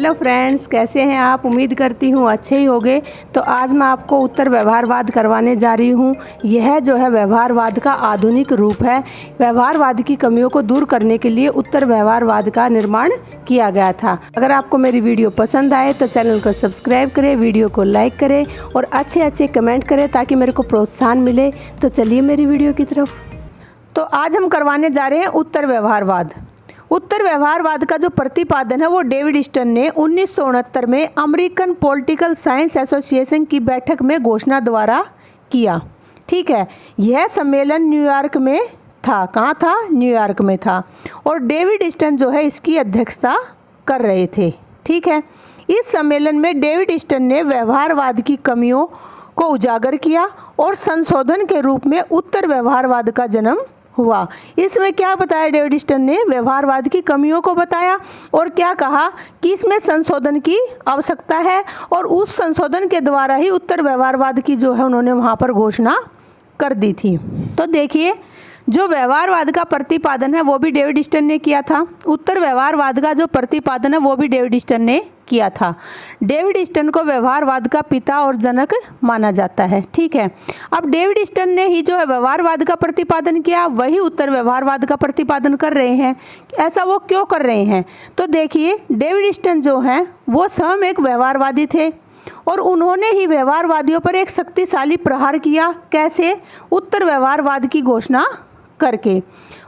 Hello friends, कैसे हैं आप। उम्मीद करती हूँ अच्छे ही होंगे। तो आज मैं आपको उत्तर व्यवहारवाद करवाने जा रही हूँ। यह जो है व्यवहारवाद का आधुनिक रूप है। व्यवहारवाद की कमियों को दूर करने के लिए उत्तर व्यवहारवाद का निर्माण किया गया था। अगर आपको मेरी वीडियो पसंद आए तो चैनल को सब्सक्राइब करें, वीडियो को लाइक करें और अच्छे कमेंट करें ताकि मेरे को प्रोत्साहन मिले। तो चलिए मेरी वीडियो की तरफ। तो आज हम करवाने जा रहे हैं उत्तर व्यवहारवाद। उत्तर व्यवहारवाद का जो प्रतिपादन है वो डेविड स्टर्न ने 1969 में अमेरिकन पॉलिटिकल साइंस एसोसिएशन की बैठक में घोषणा द्वारा किया। ठीक है, यह सम्मेलन न्यूयॉर्क में था। कहाँ था? न्यूयॉर्क में था। और डेविड स्टर्न जो है इसकी अध्यक्षता कर रहे थे। ठीक है, इस सम्मेलन में डेविड स्टर्न ने व्यवहारवाद की कमियों को उजागर किया और संशोधन के रूप में उत्तर व्यवहारवाद का जन्म हुआ। इसमें क्या बताया डेविड स्टर्न ने? व्यवहारवाद की कमियों को बताया और क्या कहा कि इसमें संशोधन की आवश्यकता है और उस संशोधन के द्वारा ही उत्तर व्यवहारवाद की जो है उन्होंने वहाँ पर घोषणा कर दी थी। तो देखिए, जो व्यवहारवाद का प्रतिपादन है वो भी डेविड स्टर्न ने किया था। उत्तर व्यवहारवाद का जो प्रतिपादन है वो भी डेविड स्टर्न ने किया था। डेविड स्टर्न को व्यवहारवाद का पिता और जनक माना जाता है। ठीक है, अब डेविड स्टर्न ने ही जो है व्यवहारवाद का प्रतिपादन किया, वही उत्तर व्यवहारवाद का प्रतिपादन कर रहे हैं। ऐसा वो क्यों कर रहे हैं? तो देखिए, डेविड स्टर्न जो हैं वो स्वयं एक व्यवहारवादी थे और उन्होंने ही व्यवहारवादियों पर एक शक्तिशाली प्रहार किया। कैसे? उत्तर व्यवहारवाद की घोषणा करके।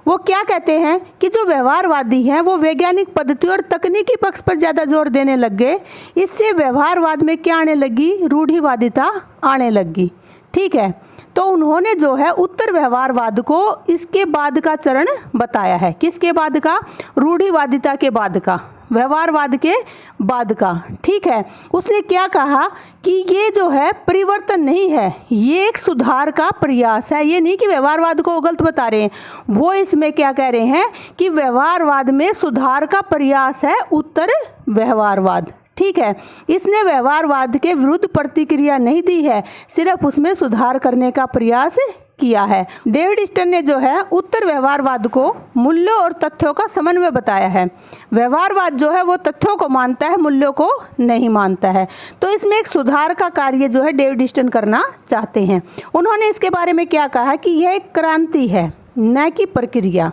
वो क्या कहते हैं कि जो व्यवहारवादी हैं वो वैज्ञानिक पद्धति और तकनीकी पक्ष पर ज़्यादा जोर देने लग गए। इससे व्यवहारवाद में क्या आने लगी? रूढ़िवादिता आने लगी। ठीक है, तो उन्होंने जो है उत्तर व्यवहारवाद को इसके बाद का चरण बताया है। किसके बाद का? रूढ़िवादिता के बाद का, व्यवहारवाद के बाद का। ठीक है, उसने क्या कहा कि ये जो है परिवर्तन नहीं है, ये एक सुधार का प्रयास है। ये नहीं कि व्यवहारवाद को गलत बता रहे हैं, वो इसमें क्या कह रहे हैं कि व्यवहारवाद में सुधार का प्रयास है उत्तर व्यवहारवाद। ठीक है, इसने व्यवहारवाद के विरुद्ध प्रतिक्रिया नहीं दी है, सिर्फ उसमें सुधार करने का प्रयास किया है। डेविड स्टर्न ने जो है उत्तर व्यवहारवाद को मूल्यों और तथ्यों का समन्वय बताया है। व्यवहारवाद जो है वो तथ्यों को मानता है, मूल्यों को नहीं मानता है। तो इसमें एक सुधार का कार्य जो है डेविड स्टर्न करना चाहते हैं। उन्होंने इसके बारे में क्या कहा कि यह एक क्रांति है, न कि प्रक्रिया,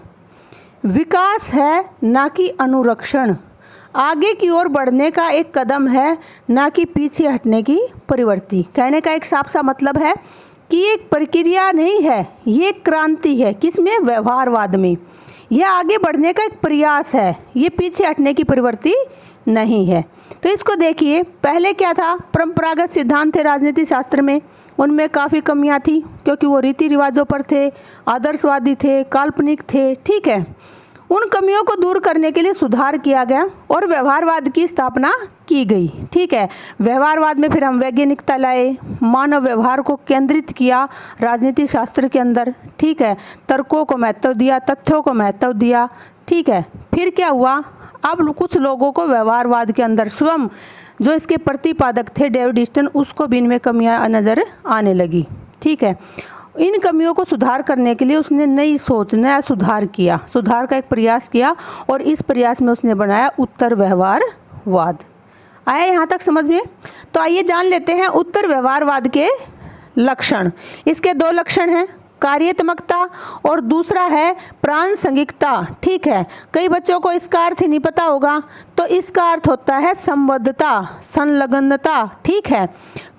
विकास है न कि अनुरक्षण, आगे की ओर बढ़ने का एक कदम है न कि पीछे हटने की प्रवृत्ति। कहने का एक साफ सा मतलब है कि एक प्रक्रिया नहीं है, ये क्रांति है। किसमें? व्यवहारवाद में। यह आगे बढ़ने का एक प्रयास है, ये पीछे हटने की प्रवृत्ति नहीं है। तो इसको देखिए, पहले क्या था? परंपरागत सिद्धांत थे राजनीति शास्त्र में, उनमें काफ़ी कमियां थी क्योंकि वो रीति रिवाजों पर थे, आदर्शवादी थे, काल्पनिक थे। ठीक है, उन कमियों को दूर करने के लिए सुधार किया गया और व्यवहारवाद की स्थापना की गई। ठीक है, व्यवहारवाद में फिर हम वैज्ञानिकता लाए, मानव व्यवहार को केंद्रित किया राजनीति शास्त्र के अंदर। ठीक है, तर्कों को महत्व दिया, तथ्यों को महत्व दिया। ठीक है, फिर क्या हुआ? अब कुछ लोगों को व्यवहारवाद के अंदर स्वयं जो इसके प्रतिपादक थे डेविड स्टर्न, उसको भी इनमें कमियां नज़र आने लगी। ठीक है, इन कमियों को सुधार करने के लिए उसने नई सोच, नया सुधार किया, सुधार का एक प्रयास किया और इस प्रयास में उसने बनाया उत्तर व्यवहारवाद। आया यहाँ तक समझ में? तो आइए जान लेते हैं उत्तर व्यवहारवाद के लक्षण। इसके दो लक्षण हैं, कार्यात्मकता और दूसरा है प्रासंगिकता। ठीक है, कई बच्चों को इसका अर्थ ही नहीं पता होगा। तो इसका अर्थ होता है संबद्धता, संलग्नता। ठीक है,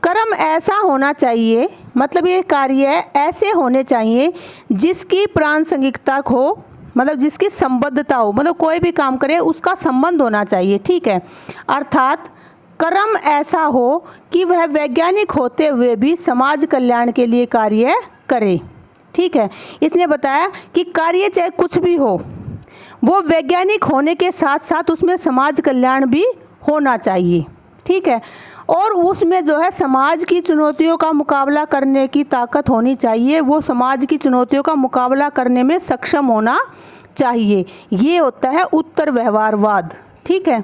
कर्म ऐसा होना चाहिए, मतलब ये कार्य ऐसे होने चाहिए जिसकी प्रासंगिकता हो, मतलब जिसकी संबद्धता हो, मतलब कोई भी काम करे उसका संबंध होना चाहिए। ठीक है, अर्थात कर्म ऐसा हो कि वह वैज्ञानिक होते हुए भी समाज कल्याण के लिए कार्य करे। ठीक है, इसने बताया कि कार्य चाहे कुछ भी हो, वो वैज्ञानिक होने के साथ साथ उसमें समाज कल्याण भी होना चाहिए। ठीक है, और उसमें जो है समाज की चुनौतियों का मुकाबला करने की ताकत होनी चाहिए, वो समाज की चुनौतियों का मुकाबला करने में सक्षम होना चाहिए। ये होता है उत्तर व्यवहारवाद। ठीक है,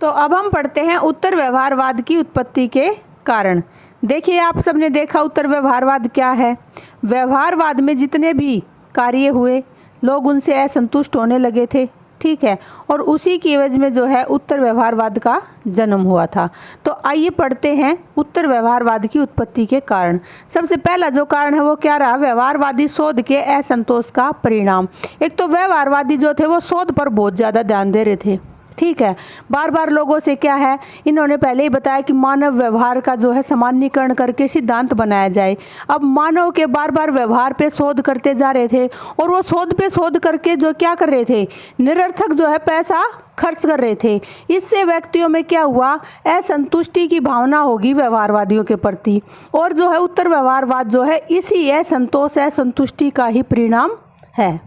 तो अब हम पढ़ते हैं उत्तर व्यवहारवाद की उत्पत्ति के कारण। देखिए, आप सबने देखा उत्तर व्यवहारवाद क्या है। व्यवहारवाद में जितने भी कार्य हुए, लोग उनसे असंतुष्ट होने लगे थे। ठीक है, और उसी की एवज में जो है उत्तर व्यवहारवाद का जन्म हुआ था। तो आइए पढ़ते हैं उत्तर व्यवहारवाद की उत्पत्ति के कारण। सबसे पहला जो कारण है वो क्या रहा? व्यवहारवादी शोध के असंतोष का परिणाम। एक तो व्यवहारवादी जो थे वो शोध पर बहुत ज़्यादा ध्यान दे रहे थे, ठीक है। बार बार लोगों से क्या है, इन्होंने पहले ही बताया कि मानव व्यवहार का जो है सामान्यीकरण करके सिद्धांत बनाया जाए। अब मानव के बार बार व्यवहार पे शोध करते जा रहे थे और वो शोध पे शोध करके जो क्या कर रहे थे, निरर्थक जो है पैसा खर्च कर रहे थे। इससे व्यक्तियों में क्या हुआ, असंतुष्टि की भावना होगी व्यवहारवादियों के प्रति, और जो है उत्तर व्यवहारवाद जो है इसी असंतोष असंतुष्टि का ही परिणाम है।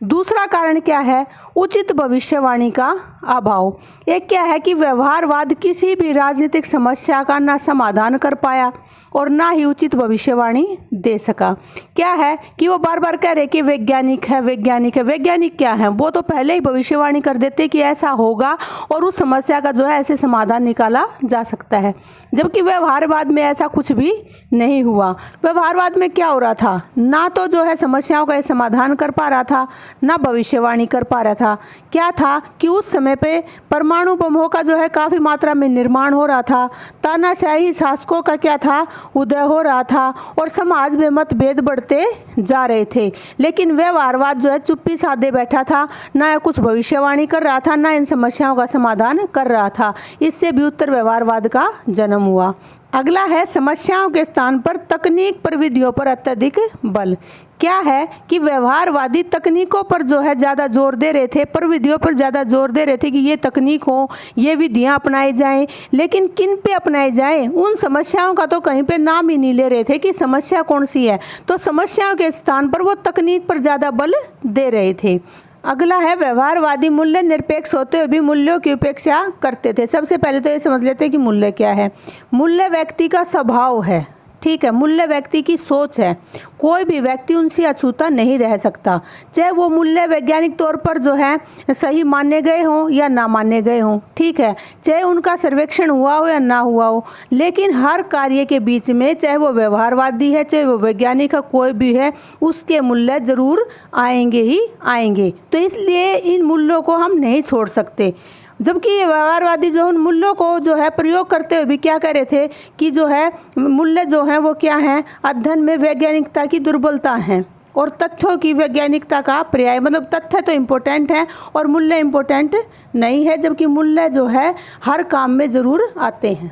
दूसरा कारण क्या है? उचित भविष्यवाणी का अभाव। एक क्या है कि व्यवहारवाद किसी भी राजनीतिक समस्या का ना समाधान कर पाया और ना ही उचित भविष्यवाणी दे सका। क्या है कि वो बार बार कह रहे कि वैज्ञानिक है, वैज्ञानिक है। वैज्ञानिक क्या है? वो तो पहले ही भविष्यवाणी कर देते कि ऐसा होगा और उस समस्या का जो है ऐसे समाधान निकाला जा सकता है, जबकि व्यवहारवाद में ऐसा कुछ भी नहीं हुआ। व्यवहारवाद में क्या हो रहा था, ना तो जो है समस्याओं का समाधान कर पा रहा था, ना भविष्यवाणी कर पा रहा था। क्या था कि उस समय पे परमाणु बमों का जो है काफ़ी मात्रा में निर्माण हो रहा था, तानाशाही शासकों का क्या था, उदय हो रहा था, और समाज में मतभेद बढ़ते जा रहे थे। लेकिन व्यवहारवाद जो है चुप्पी साधे बैठा था, ना कुछ भविष्यवाणी कर रहा था, ना इन समस्याओं का समाधान कर रहा था। इससे भी उत्तर व्यवहारवाद का जन्म हुआ। अगला है समस्याओं के स्थान पर तकनीक प्रविधियों पर अत्यधिक बल। क्या है कि व्यवहारवादी तकनीकों पर जो है ज़्यादा जोर दे रहे थे, प्रविधियों पर ज़्यादा जोर दे रहे थे कि ये तकनीक हो, ये विधियां अपनाई जाएं, लेकिन किन पे अपनाई जाएं, उन समस्याओं का तो कहीं पे नाम ही नहीं ले रहे थे कि समस्या कौन सी है। तो समस्याओं के स्थान पर वो तकनीक पर ज़्यादा बल दे रहे थे। अगला है व्यवहारवादी मूल्य निरपेक्ष होते हुए भी मूल्यों की उपेक्षा करते थे। सबसे पहले तो ये समझ लेते हैं कि मूल्य क्या है। मूल्य व्यक्ति का स्वभाव है, ठीक है, मूल्य व्यक्ति की सोच है। कोई भी व्यक्ति उनसे अछूता नहीं रह सकता, चाहे वो मूल्य वैज्ञानिक तौर पर जो है सही माने गए हों या ना माने गए हों, ठीक है, चाहे उनका सर्वेक्षण हुआ हो या ना हुआ हो। लेकिन हर कार्य के बीच में, चाहे वो व्यवहारवादी है, चाहे वो वैज्ञानिक है, कोई भी है, उसके मूल्य जरूर आएंगे ही आएंगे। तो इसलिए इन मूल्यों को हम नहीं छोड़ सकते। जबकि ये व्यवहारवादी जो उन मूल्यों को जो है प्रयोग करते हुए भी क्या कह रहे थे कि जो है मूल्य जो है वो क्या है, अध्ययन में वैज्ञानिकता की दुर्बलता है और तथ्यों की वैज्ञानिकता का पर्याय। मतलब तथ्य तो इम्पोर्टेंट है और मूल्य इम्पोर्टेंट नहीं है, जबकि मूल्य जो है हर काम में ज़रूर आते हैं।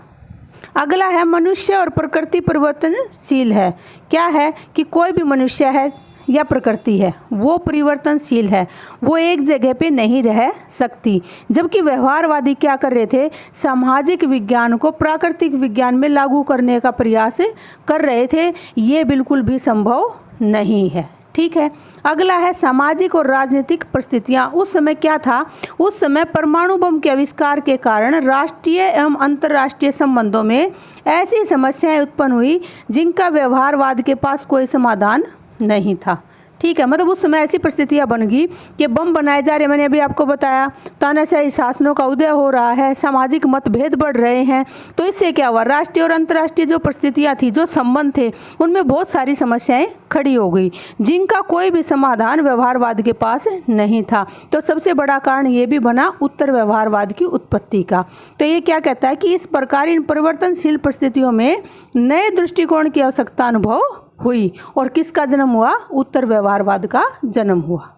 अगला है मनुष्य और प्रकृति परिवर्तनशील है। क्या है कि कोई भी मनुष्य है या प्रकृति है वो परिवर्तनशील है, वो एक जगह पे नहीं रह सकती। जबकि व्यवहारवादी क्या कर रहे थे, सामाजिक विज्ञान को प्राकृतिक विज्ञान में लागू करने का प्रयास कर रहे थे। ये बिल्कुल भी संभव नहीं है, ठीक है। अगला है सामाजिक और राजनीतिक परिस्थितियाँ। उस समय क्या था, उस समय परमाणु बम के आविष्कार के कारण राष्ट्रीय एवं अंतर्राष्ट्रीय संबंधों में ऐसी समस्याएं उत्पन्न हुई जिनका व्यवहारवाद के पास कोई समाधान नहीं था, ठीक है। मतलब उस समय ऐसी परिस्थितियां बन गई कि बम बनाए जा रहे, मैंने अभी आपको बताया, तानाशाही शासनों का उदय हो रहा है, सामाजिक मतभेद बढ़ रहे हैं। तो इससे क्या हुआ, राष्ट्रीय और अंतर्राष्ट्रीय जो परिस्थितियां थी, जो संबंध थे, उनमें बहुत सारी समस्याएं खड़ी हो गई जिनका कोई भी समाधान व्यवहारवाद के पास नहीं था। तो सबसे बड़ा कारण ये भी बना उत्तर व्यवहारवाद की उत्पत्ति का। तो ये क्या कहता है कि इस प्रकार इन परिवर्तनशील परिस्थितियों में नए दृष्टिकोण की आवश्यकता अनुभव हुई और किसका जन्म हुआ, उत्तर व्यवहारवाद का जन्म हुआ।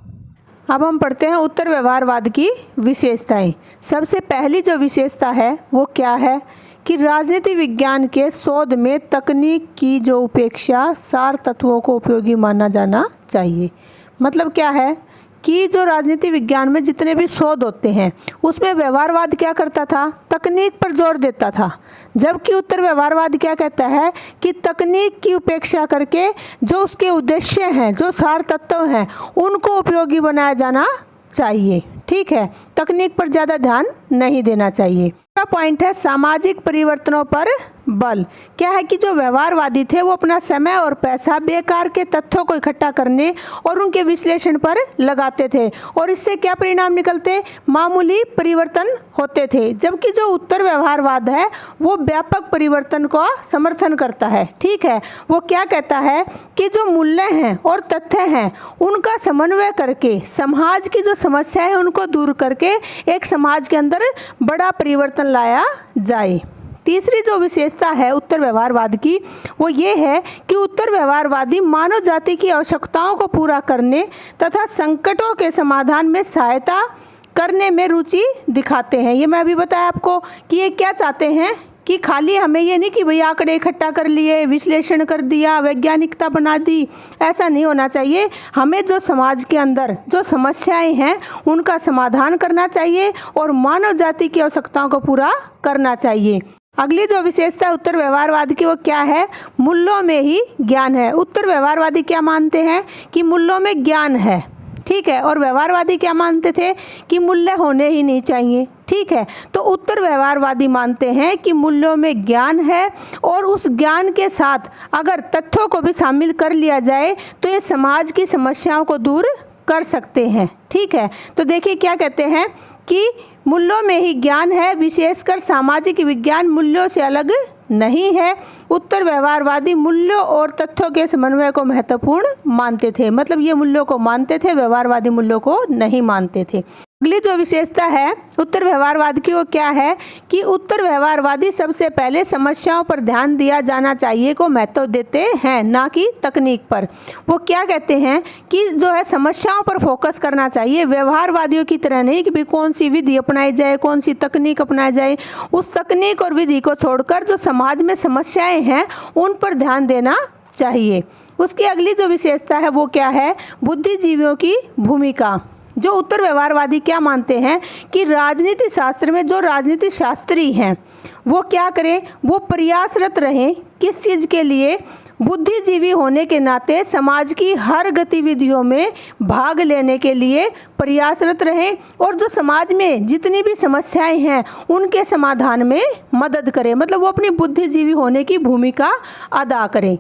अब हम पढ़ते हैं उत्तर व्यवहारवाद की विशेषताएं। सबसे पहली जो विशेषता है वो क्या है कि राजनीति विज्ञान के शोध में तकनीक की जो उपेक्षा सार तत्वों को उपयोगी माना जाना चाहिए। मतलब क्या है कि जो राजनीति विज्ञान में जितने भी शोध होते हैं उसमें व्यवहारवाद क्या करता था, तकनीक पर जोर देता था, जबकि उत्तर व्यवहारवाद क्या कहता है कि तकनीक की उपेक्षा करके जो उसके उद्देश्य हैं, जो सार तत्व हैं, उनको उपयोगी बनाया जाना चाहिए, ठीक है। तकनीक पर ज़्यादा ध्यान नहीं देना चाहिए। दूसरा पॉइंट है सामाजिक परिवर्तनों पर बल। क्या है कि जो व्यवहारवादी थे वो अपना समय और पैसा बेकार के तथ्यों को इकट्ठा करने और उनके विश्लेषण पर लगाते थे और इससे क्या परिणाम निकलते, मामूली परिवर्तन होते थे। जबकि जो उत्तर व्यवहारवाद है वो व्यापक परिवर्तन का समर्थन करता है। ठीक है, वो क्या कहता है कि जो मूल्य हैं और तथ्य हैं उनका समन्वय करके समाज की जो समस्याएं हैं उनको दूर करके एक समाज के अंदर बड़ा परिवर्तन लाया जाए। तीसरी जो विशेषता है उत्तर व्यवहारवाद की वो ये है कि उत्तर व्यवहारवादी मानव जाति की आवश्यकताओं को पूरा करने तथा संकटों के समाधान में सहायता करने में रुचि दिखाते हैं। ये मैं अभी बताया आपको कि ये क्या चाहते हैं कि खाली हमें ये नहीं कि भाई आंकड़े इकट्ठा कर लिए, विश्लेषण कर दिया, वैज्ञानिकता बना दी, ऐसा नहीं होना चाहिए। हमें जो समाज के अंदर जो समस्याएं हैं उनका समाधान करना चाहिए और मानव जाति की आवश्यकताओं को पूरा करना चाहिए। अगली जो विशेषता उत्तर व्यवहारवाद की वो क्या है, मूल्यों में ही ज्ञान है। उत्तर व्यवहारवादी क्या मानते हैं कि मूल्यों में ज्ञान है। ठीक है, और व्यवहारवादी क्या मानते थे कि मूल्य होने ही नहीं चाहिए। ठीक है, तो उत्तर व्यवहारवादी मानते हैं कि मूल्यों में ज्ञान है और उस ज्ञान के साथ अगर तथ्यों को भी शामिल कर लिया जाए तो ये समाज की समस्याओं को दूर कर सकते हैं। ठीक है, तो देखिए क्या कहते हैं कि मूल्यों में ही ज्ञान है, विशेषकर सामाजिक विज्ञान मूल्यों से अलग नहीं है। उत्तर व्यवहारवादी मूल्यों और तथ्यों के समन्वय को महत्वपूर्ण मानते थे। मतलब ये मूल्यों को मानते थे, व्यवहारवादी मूल्यों को नहीं मानते थे। अगली जो विशेषता है उत्तर व्यवहारवाद की वो क्या है कि उत्तर व्यवहारवादी सबसे पहले समस्याओं पर ध्यान दिया जाना चाहिए को महत्व देते हैं, ना कि तकनीक पर। वो क्या कहते हैं कि जो है समस्याओं पर फोकस करना चाहिए, व्यवहारवादियों की तरह नहीं कि भाई कौन सी विधि अपनाई जाए, कौन सी तकनीक अपनाई जाए। उस तकनीक और विधि को छोड़कर जो समाज में समस्याएं हैं उन पर ध्यान देना चाहिए। उसकी अगली जो विशेषता है वो क्या है, बुद्धिजीवियों की भूमिका। जो उत्तर व्यवहारवादी क्या मानते हैं कि राजनीति शास्त्र में जो राजनीति शास्त्री हैं वो क्या करें, वो प्रयासरत रहें किस चीज़ के लिए, बुद्धिजीवी होने के नाते समाज की हर गतिविधियों में भाग लेने के लिए प्रयासरत रहें और जो समाज में जितनी भी समस्याएं हैं उनके समाधान में मदद करें। मतलब वो अपनी बुद्धिजीवी होने की भूमिका अदा करें।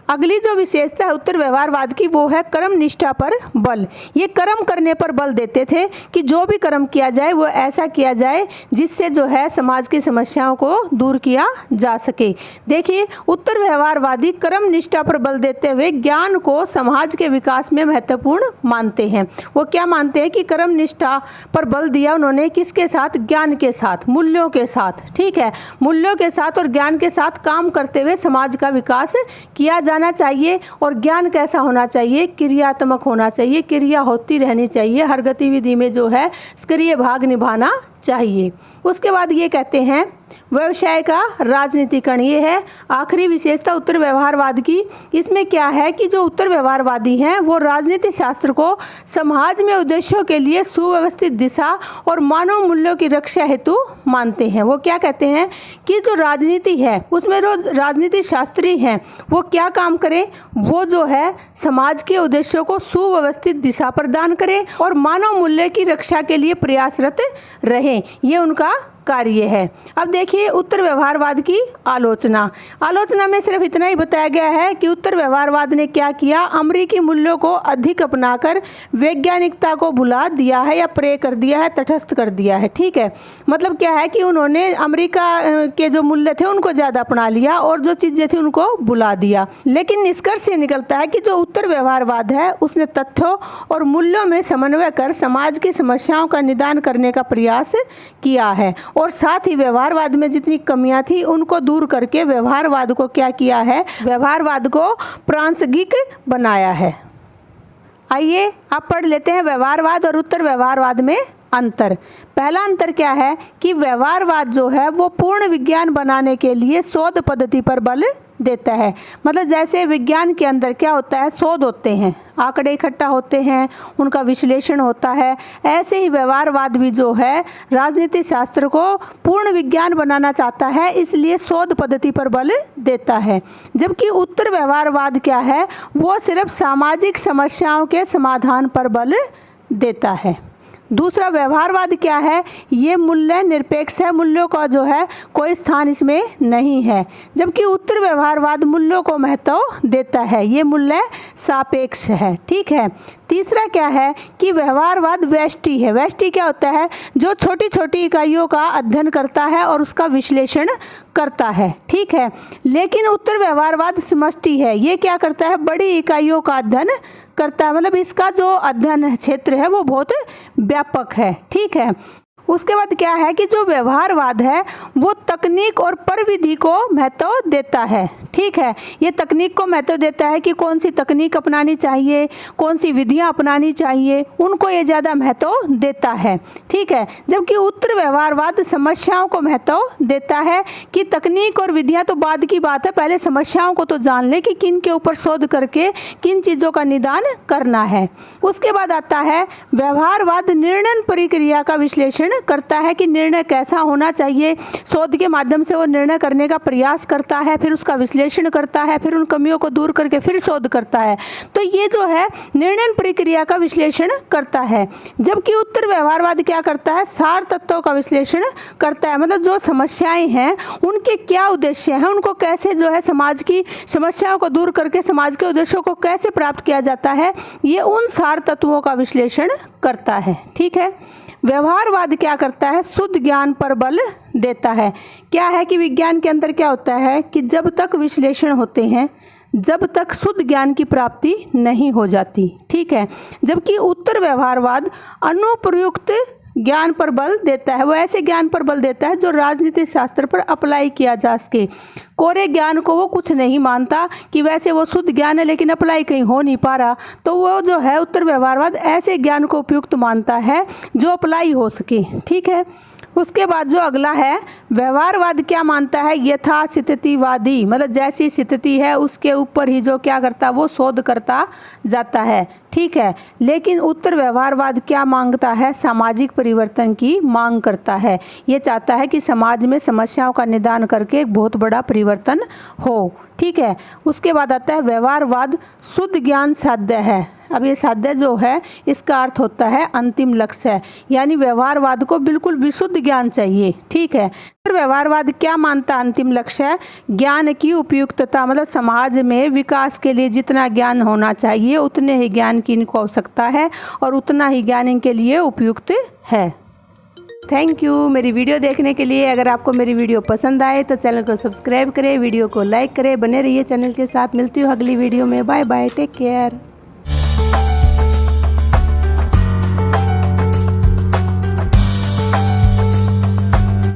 अगली जो विशेषता है उत्तर व्यवहारवाद की वो है कर्म निष्ठा पर बल। ये कर्म करने पर बल देते थे कि जो भी कर्म किया जाए वो ऐसा किया जाए जिससे जो है समाज की समस्याओं को दूर किया जा सके। देखिए उत्तर व्यवहारवादी कर्म निष्ठा पर बल देते हुए ज्ञान को समाज के विकास में महत्वपूर्ण मानते हैं। वो क्या मानते हैं कि कर्म निष्ठा पर बल दिया उन्होंने किसके साथ, ज्ञान के साथ, मूल्यों के साथ। ठीक है, मूल्यों के साथ और ज्ञान के साथ काम करते हुए समाज का विकास किया जाना चाहिए। और ज्ञान कैसा होना चाहिए, क्रियात्मक होना चाहिए, क्रिया होती रहनी चाहिए, हर गतिविधि में जो है सक्रिय भाग निभाना चाहिए। उसके बाद ये कहते हैं व्यवसाय का राजनीतिकरण। ये है आखिरी विशेषता उत्तर व्यवहारवाद की। इसमें क्या है कि जो उत्तर व्यवहारवादी हैं वो राजनीति शास्त्र को समाज में उद्देश्यों के लिए सुव्यवस्थित दिशा और मानव मूल्यों की रक्षा हेतु मानते हैं। वो क्या कहते हैं कि जो राजनीति है उसमें जो राजनीति शास्त्री हैं वो क्या काम करें, वो जो है समाज के उद्देश्यों को सुव्यवस्थित दिशा प्रदान करें और मानव मूल्य की रक्षा के लिए प्रयासरत रहें। ये उनका कार्य है। अब देखिए उत्तर व्यवहारवाद की आलोचना में सिर्फ इतना ही बताया गया है कि उत्तर व्यवहारवाद ने क्या किया, अमेरिकी मूल्यों को अधिक अपनाकर वैज्ञानिकता को भुला दिया है या प्रे कर दिया है, तटस्थ कर दिया है। ठीक है, मतलब क्या है कि उन्होंने अमेरिका के जो मूल्य थे उनको ज़्यादा अपना लिया और जो चीज़ें थी उनको भुला दिया। लेकिन निष्कर्ष ये निकलता है कि जो उत्तर व्यवहारवाद है उसने तथ्यों और मूल्यों में समन्वय कर समाज की समस्याओं का निदान करने का प्रयास किया है और साथ ही व्यवहारवाद में जितनी कमियां थी उनको दूर करके व्यवहारवाद को क्या किया है, व्यवहारवाद को प्रासंगिक बनाया है। आइए आप पढ़ लेते हैं व्यवहारवाद और उत्तर व्यवहारवाद में अंतर। पहला अंतर क्या है कि व्यवहारवाद जो है वो पूर्ण विज्ञान बनाने के लिए शोध पद्धति पर बल देता है। मतलब जैसे विज्ञान के अंदर क्या होता है, शोध होते हैं, आंकड़े इकट्ठा होते हैं, उनका विश्लेषण होता है, ऐसे ही व्यवहारवाद भी जो है राजनीति शास्त्र को पूर्ण विज्ञान बनाना चाहता है, इसलिए शोध पद्धति पर बल देता है। जबकि उत्तर व्यवहारवाद क्या है, वो सिर्फ सामाजिक समस्याओं के समाधान पर बल देता है। दूसरा व्यवहारवाद क्या है, ये मूल्य निरपेक्ष है, मूल्यों का जो है कोई स्थान इसमें नहीं है। जबकि उत्तर व्यवहारवाद मूल्यों को महत्व देता है, ये मूल्य सापेक्ष है। ठीक है। तीसरा क्या है कि व्यवहारवाद व्यष्टि है। व्यष्टि क्या होता है, जो छोटी छोटी इकाइयों का अध्ययन करता है और उसका विश्लेषण करता है। ठीक है। लेकिन उत्तर व्यवहारवाद समष्टि है, ये क्या करता है, बड़ी इकाइयों का अध्ययन करता है, मतलब इसका जो अध्ययन क्षेत्र है वो बहुत व्यापक है। ठीक है। उसके बाद क्या है कि जो व्यवहारवाद है वो तकनीक और प्रविधि को महत्व देता है। ठीक है। ये तकनीक को महत्व देता है कि कौन सी तकनीक अपनानी चाहिए, कौन सी विधियां अपनानी चाहिए, उनको ये ज़्यादा महत्व देता है। ठीक है। जबकि उत्तर व्यवहारवाद समस्याओं को महत्व देता है कि तकनीक और विधियां तो बाद की बात है, पहले समस्याओं को तो जान ले कि किन के ऊपर शोध करके किन चीज़ों का निदान करना है। उसके बाद आता है व्यवहारवाद निर्णय प्रक्रिया का विश्लेषण करता है कि निर्णय कैसा होना चाहिए, शोध के माध्यम से वो निर्णय करने का प्रयास करता है, फिर उसका विश्लेषण करता है, फिर उन कमियों को दूर करके फिर शोध करता है। तो ये जो है निर्णय प्रक्रिया का विश्लेषण करता है। जबकि उत्तर व्यवहारवाद क्या करता है, सार तत्वों का विश्लेषण करता है, मतलब जो समस्याएं हैं उनके क्या उद्देश्य हैं, उनको कैसे जो है समाज की समस्याओं को दूर करके समाज के उद्देश्यों को कैसे प्राप्त किया जाता है, ये उन सार तत्वों का विश्लेषण करता है। ठीक है। व्यवहारवाद क्या करता है, शुद्ध ज्ञान पर बल देता है। क्या है कि विज्ञान के अंदर क्या होता है कि जब तक विश्लेषण होते हैं जब तक शुद्ध ज्ञान की प्राप्ति नहीं हो जाती। ठीक है। जबकि उत्तर व्यवहारवाद अनुप्रयुक्त ज्ञान पर बल देता है, वो ऐसे ज्ञान पर बल देता है जो राजनीतिक शास्त्र पर अप्लाई किया जा सके। कोरे ज्ञान को वो कुछ नहीं मानता कि वैसे वो शुद्ध ज्ञान है लेकिन अप्लाई कहीं हो नहीं पा रहा, तो वो जो है उत्तर व्यवहारवाद ऐसे ज्ञान को उपयुक्त मानता है जो अप्लाई हो सके। ठीक है। उसके बाद जो अगला है व्यवहारवाद क्या मानता है, यथास्थितिवादी, मतलब जैसी स्थिति है उसके ऊपर ही जो क्या करता है वो शोध करता जाता है। ठीक है। लेकिन उत्तर व्यवहारवाद क्या मांगता है, सामाजिक परिवर्तन की मांग करता है। ये चाहता है कि समाज में समस्याओं का निदान करके एक बहुत बड़ा परिवर्तन हो। ठीक है। उसके बाद आता है व्यवहारवाद शुद्ध ज्ञान साध्य है। अब ये साध्य जो है इसका अर्थ होता है अंतिम लक्ष्य है, यानी व्यवहारवाद को बिल्कुल विशुद्ध ज्ञान चाहिए। ठीक है। फिर व्यवहारवाद क्या मानता है, अंतिम लक्ष्य है ज्ञान की उपयुक्तता, मतलब समाज में विकास के लिए जितना ज्ञान होना चाहिए उतने ही ज्ञान की इनको आवश्यकता है और उतना ही ज्ञान इनके लिए उपयुक्त है। थैंक यू मेरी वीडियो देखने के लिए। अगर आपको मेरी वीडियो पसंद आए तो चैनल को सब्सक्राइब करें, वीडियो को लाइक करें, बने रहिए चैनल के साथ। मिलती हूँ अगली वीडियो में। Bye bye, take care.